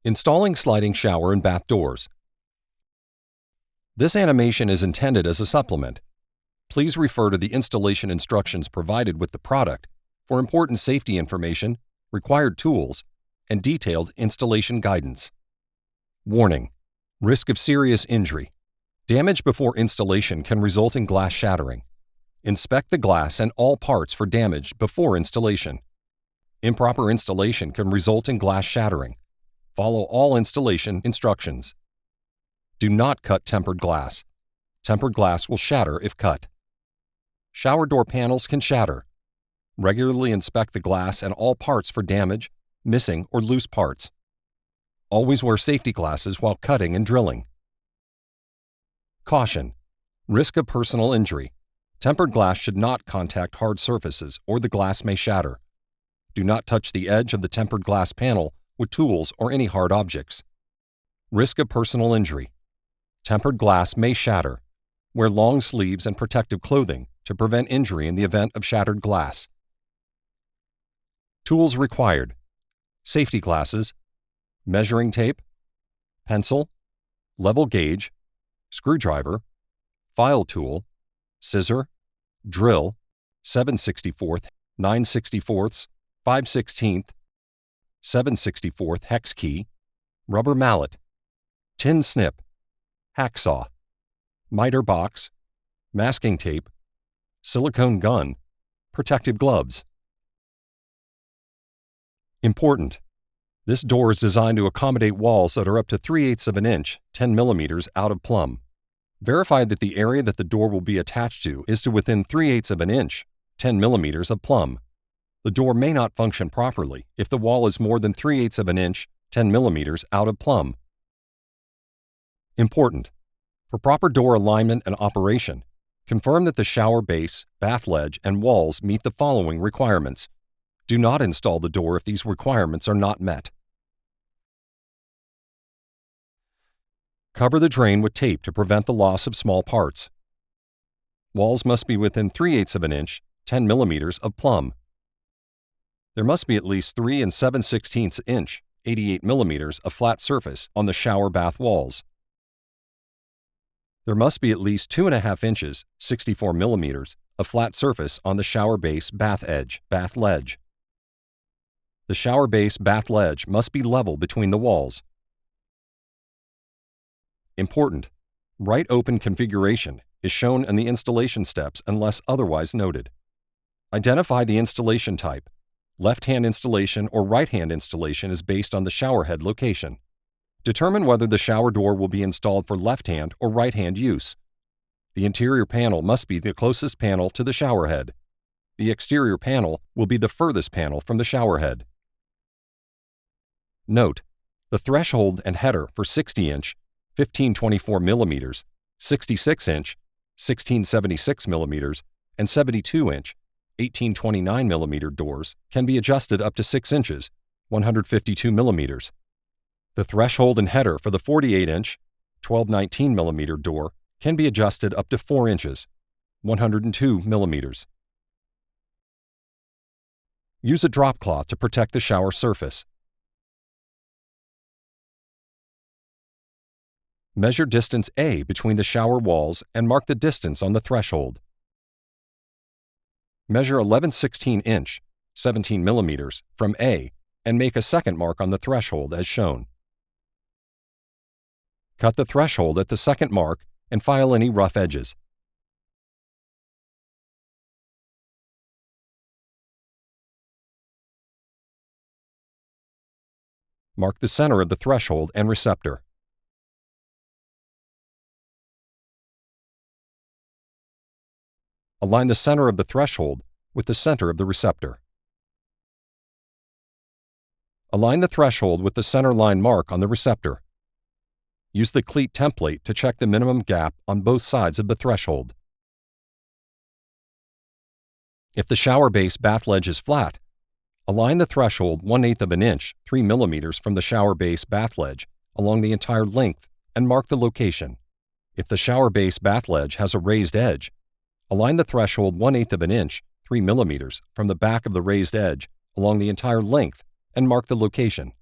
Installing sliding shower and bath doors. This animation is intended as a supplement. Please refer to the installation instructions provided with the product for important safety information, required tools, and detailed installation guidance. Warning: risk of serious injury. Damage before installation can result in glass shattering. Inspect the glass and all parts for damage before installation. Improper installation can result in glass shattering. Follow all installation instructions. Do not cut tempered glass. Tempered glass will shatter if cut. Shower door panels can shatter. Regularly inspect the glass and all parts for damage, missing, or loose parts. Always wear safety glasses while cutting and drilling. Caution: risk of personal injury. Tempered glass should not contact hard surfaces or the glass may shatter. Do not touch the edge of the tempered glass panel with tools or any hard objects. Risk of personal injury. Tempered glass may shatter. Wear long sleeves and protective clothing to prevent injury in the event of shattered glass. Tools required: safety glasses, measuring tape, pencil, level gauge, screwdriver, file tool, scissor, drill, 7/64, 9/64, 5/16, 7/64 hex key, rubber mallet, tin snip, hacksaw, miter box, masking tape, silicone gun, protective gloves. Important: this door is designed to accommodate walls that are up to 3/8 of an inch, 10 millimeters out of plumb. Verify that the area that the door will be attached to is to within 3/8 of an inch, 10 millimeters of plumb. The door may not function properly if the wall is more than 3/8 of an inch, 10 millimeters out of plumb. Important: for proper door alignment and operation, confirm that the shower base, bath ledge, and walls meet the following requirements. Do not install the door if these requirements are not met. Cover the drain with tape to prevent the loss of small parts. Walls must be within 3/8 of an inch, 10 millimeters of plumb. There must be at least 3 7/16 inch, 88 millimeters of flat surface on the shower bath walls. There must be at least 2.5 inches, 64 millimeters, of flat surface on the shower base bath edge, bath ledge. The shower base bath ledge must be level between the walls. Important: right open configuration is shown in the installation steps unless otherwise noted. Identify the installation type. Left-hand installation or right-hand installation is based on the shower head location. Determine whether the shower door will be installed for left-hand or right-hand use. The interior panel must be the closest panel to the shower head. The exterior panel will be the furthest panel from the shower head. Note: the threshold and header for 60-inch, 1524 millimeters, 66-inch, 1676 millimeters, and 72-inch, 1829 millimeter doors can be adjusted up to 6 inches, 152 millimeters. The threshold and header for the 48-inch, 1219 millimeter door can be adjusted up to 4 inches, 102 millimeters. Use a drop cloth to protect the shower surface. Measure distance A between the shower walls and mark the distance on the threshold. Measure 11/16 inch, 17 millimeters, from A and make a second mark on the threshold as shown. Cut the threshold at the second mark and file any rough edges. Mark the center of the threshold and receptor. Align the center of the threshold with the center of the receptor. Align the threshold with the center line mark on the receptor. Use the cleat template to check the minimum gap on both sides of the threshold. If the shower base bath ledge is flat, align the threshold 1/8 of an inch, 3 millimeters from the shower base bath ledge along the entire length and mark the location. If the shower base bath ledge has a raised edge, align the threshold 1/8 of an inch, 3 millimeters, from the back of the raised edge along the entire length and mark the location.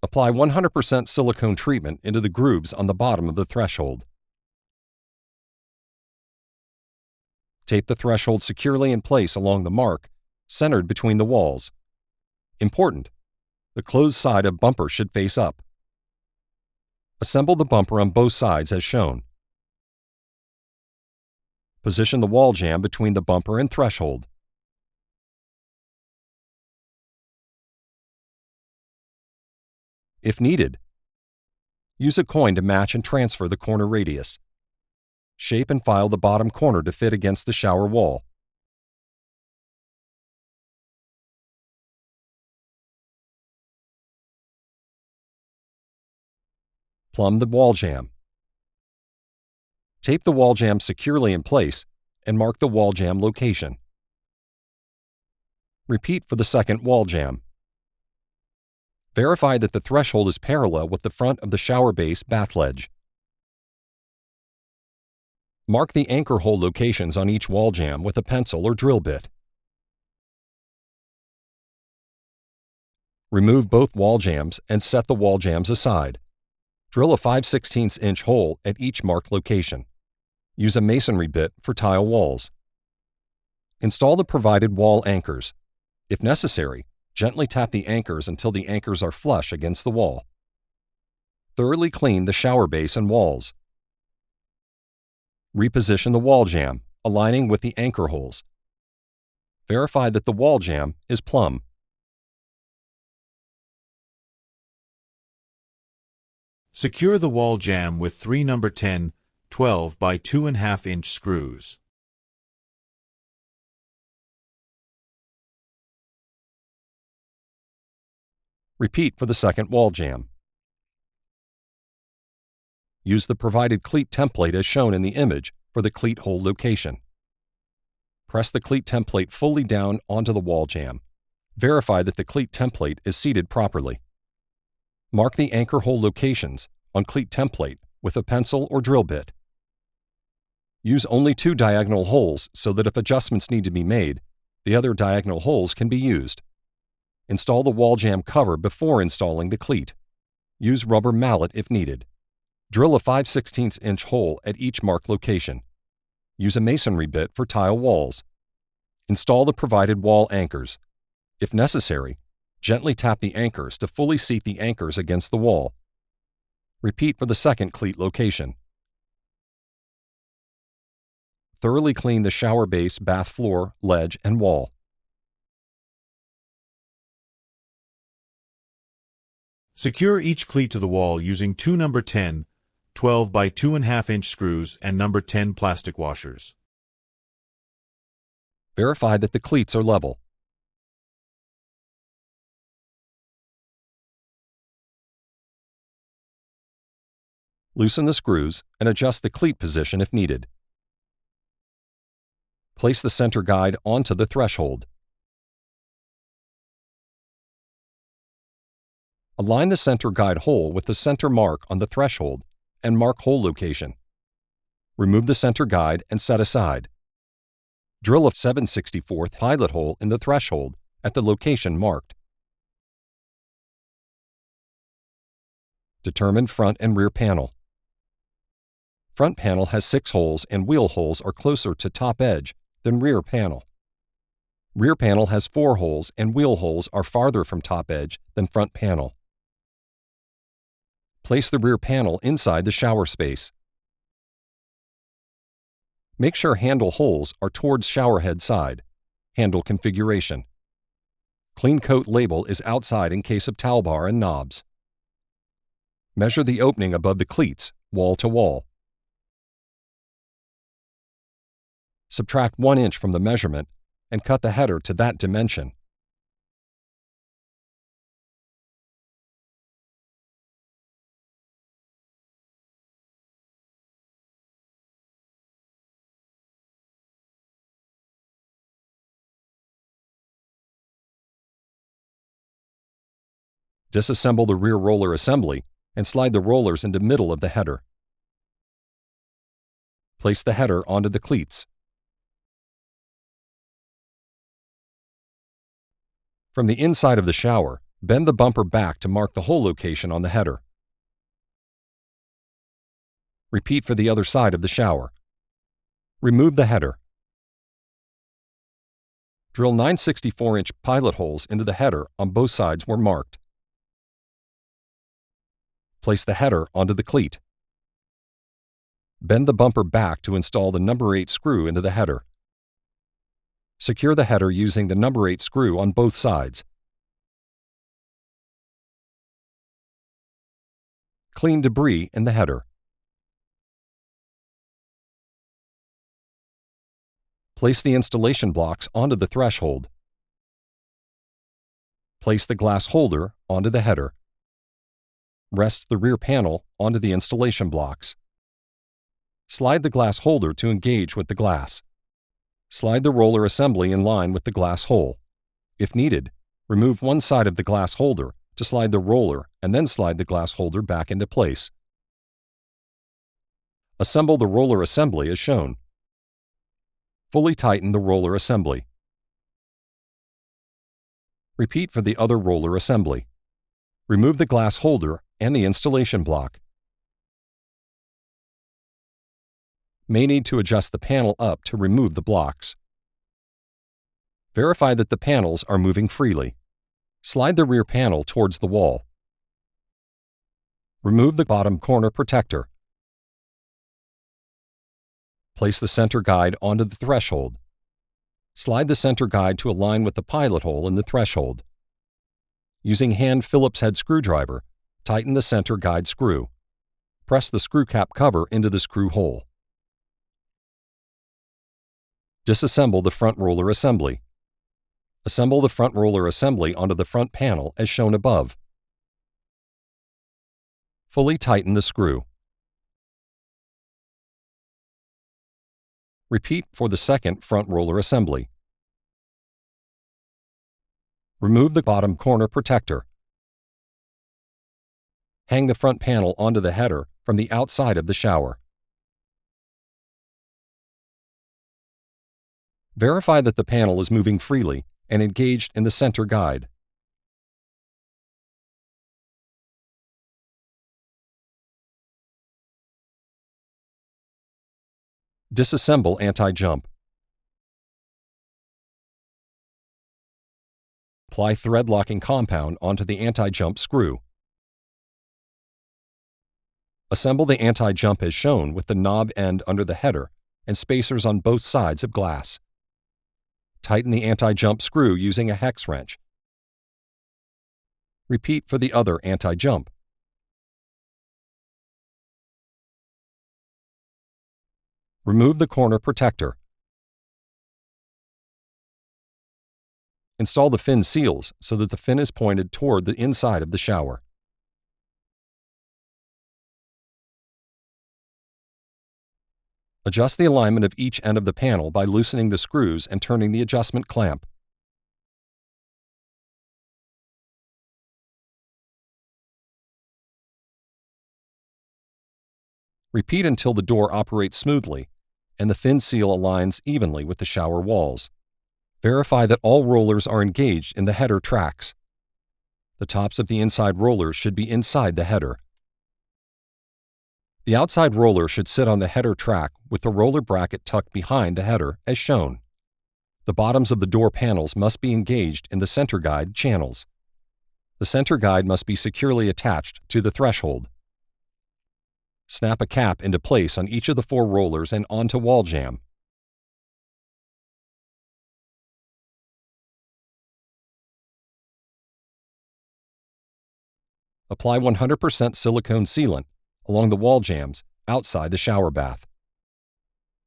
Apply 100% silicone treatment into the grooves on the bottom of the threshold. Tape the threshold securely in place along the mark, centered between the walls. Important: the closed side of bumper should face up. Assemble the bumper on both sides as shown. Position the wall jamb between the bumper and threshold. If needed, use a coin to match and transfer the corner radius. Shape and file the bottom corner to fit against the shower wall. Plumb the wall jamb. Tape the wall jamb securely in place and mark the wall jamb location. Repeat for the second wall jamb. Verify that the threshold is parallel with the front of the shower base bath ledge. Mark the anchor hole locations on each wall jamb with a pencil or drill bit. Remove both wall jambs and set the wall jambs aside. Drill a 5/16 inch hole at each marked location. Use a masonry bit for tile walls. Install the provided wall anchors. If necessary, gently tap the anchors until the anchors are flush against the wall. Thoroughly clean the shower base and walls. Reposition the wall jamb, aligning with the anchor holes. Verify that the wall jamb is plumb. Secure the wall jamb with 3 number 10, 12 by 2.5 inch screws. Repeat for the second wall jamb. Use the provided cleat template as shown in the image for the cleat hole location. Press the cleat template fully down onto the wall jamb. Verify that the cleat template is seated properly. Mark the anchor hole locations on cleat template with a pencil or drill bit. Use only 2 diagonal holes so that if adjustments need to be made, the other diagonal holes can be used. Install the wall jamb cover before installing the cleat. Use rubber mallet if needed. Drill a 5/16 inch hole at each marked location. Use a masonry bit for tile walls. Install the provided wall anchors. If necessary, gently tap the anchors to fully seat the anchors against the wall. Repeat for the second cleat location. Thoroughly clean the shower base, bath floor, ledge, and wall. Secure each cleat to the wall using 2 number 10, 12 by 2.5 inch screws and number 10 plastic washers. Verify that the cleats are level. Loosen the screws and adjust the cleat position if needed. Place the center guide onto the threshold. Align the center guide hole with the center mark on the threshold and mark hole location. Remove the center guide and set aside. Drill a 7/64 pilot hole in the threshold at the location marked. Determine front and rear panel. Front panel has 6 holes and wheel holes are closer to top edge than rear panel. Rear panel has 4 holes and wheel holes are farther from top edge than front panel. Place the rear panel inside the shower space. Make sure handle holes are towards showerhead side. Handle configuration. Clean coat label is outside in case of towel bar and knobs. Measure the opening above the cleats, wall to wall. Subtract 1 inch from the measurement and cut the header to that dimension. Disassemble the rear roller assembly and slide the rollers into middle of the header. Place the header onto the cleats. From the inside of the shower, Bend the bumper back to mark the hole location on the header. Repeat for the other side of the shower. Remove the header. Drill 9 64-inch pilot holes into the header on both sides where marked. Place the header onto the cleat. Bend the bumper back to install the number 8 screw into the header. Secure the header using the number 8 screw on both sides. Clean debris in the header. Place the installation blocks onto the threshold. Place the glass holder onto the header. Rest the rear panel onto the installation blocks. Slide the glass holder to engage with the glass. Slide the roller assembly in line with the glass hole. If needed, remove one side of the glass holder to slide the roller and then slide the glass holder back into place. Assemble the roller assembly as shown. Fully tighten the roller assembly. Repeat for the other roller assembly. Remove the glass holder and the installation block. May need to adjust the panel up to remove the blocks. Verify that the panels are moving freely. Slide the rear panel towards the wall. Remove the bottom corner protector. Place the center guide onto the threshold. Slide the center guide to align with the pilot hole in the threshold. Using hand Phillips head screwdriver, tighten the center guide screw. Press the screw cap cover into the screw hole. Disassemble the front roller assembly. Assemble the front roller assembly onto the front panel as shown above. Fully tighten the screw. Repeat for the second front roller assembly. Remove the bottom corner protector. Hang the front panel onto the header from the outside of the shower. Verify that the panel is moving freely and engaged in the center guide. Disassemble anti-jump. Apply thread locking compound onto the anti-jump screw. Assemble the anti-jump as shown with the knob end under the header and spacers on both sides of glass. Tighten the anti-jump screw using a hex wrench. Repeat for the other anti-jump. Remove the corner protector. Install the fin seals so that the fin is pointed toward the inside of the shower. Adjust the alignment of each end of the panel by loosening the screws and turning the adjustment clamp. Repeat until the door operates smoothly and the fin seal aligns evenly with the shower walls. Verify that all rollers are engaged in the header tracks. The tops of the inside rollers should be inside the header. The outside roller should sit on the header track with the roller bracket tucked behind the header as shown. The bottoms of the door panels must be engaged in the center guide channels. The center guide must be securely attached to the threshold. Snap a cap into place on each of the 4 rollers and onto wall jamb. Apply 100% silicone sealant along the wall jambs outside the shower bath.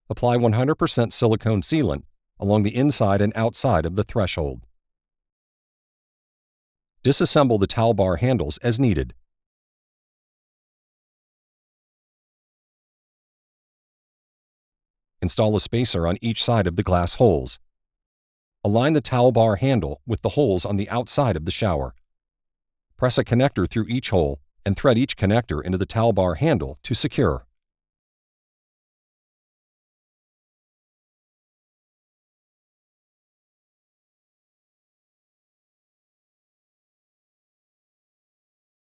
Apply 100% silicone sealant along the inside and outside of the threshold. Disassemble the towel bar handles as needed. Install a spacer on each side of the glass holes. Align the towel bar handle with the holes on the outside of the shower. Press a connector through each hole and thread each connector into the towel bar handle to secure.